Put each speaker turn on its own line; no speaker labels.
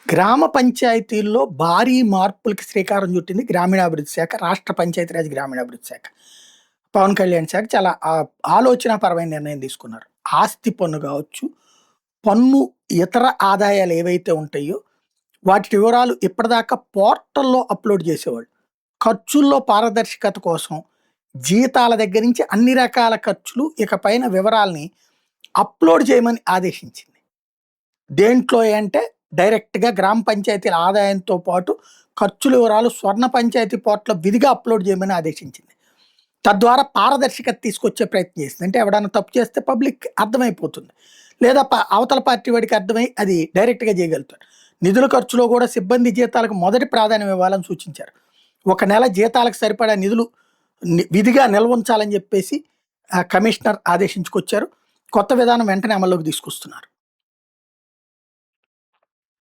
గ్రామ పంచాయతీల్లో భారీ మార్పులకి శ్రీకారం చుట్టింది గ్రామీణాభివృద్ధి శాఖ, రాష్ట్ర పంచాయతీరాజ్ గ్రామీణాభివృద్ధి శాఖ. పవన్ కళ్యాణ్ శాఖ చాలా ఆలోచనాపరమైన నిర్ణయం తీసుకున్నారు. ఆస్తి పన్ను కావచ్చు, పన్ను ఇతర ఆదాయాలు ఏవైతే ఉంటాయో వాటి వివరాలు ఇప్పటిదాకా పోర్టల్లో అప్లోడ్ చేసేవాళ్ళు. ఖర్చుల్లో పారదర్శకత కోసం జీతాల దగ్గర నుంచి అన్ని రకాల ఖర్చులు ఇకపైన వివరాల్ని అప్లోడ్ చేయమని ఆదేశించింది. దేంట్లో అంటే డైరెక్ట్‌గా గ్రామ పంచాయతీల ఆదాయంతో పాటు ఖర్చుల వివరాలు స్వర్ణ పంచాయతీ పోర్టల్‌లో విధిగా అప్లోడ్ చేయమని ఆదేశించింది. తద్వారా పారదర్శకత తీసుకొచ్చే ప్రయత్నం చేసింది. అంటే ఎవడన్నా తప్పు చేస్తే పబ్లిక్‌కి అర్థమైపోతుంది. లేదా అవతల పార్టీ వాడికి అర్థమై అది డైరెక్ట్‌గా చేయగలుగుతాడు. నిధుల ఖర్చులో కూడా సిబ్బంది జీతాలకు మొదటి ప్రాధాన్యం ఇవ్వాలని సూచించారు. ఒక నెల జీతాలకు సరిపడా నిధులు విధిగా నిల్వ ఉంచాలని చెప్పేసి కమిషనర్ ఆదేశించుకొచ్చారు. కొత్త విధానం వెంటనే అమల్లోకి తీసుకొస్తున్నారు.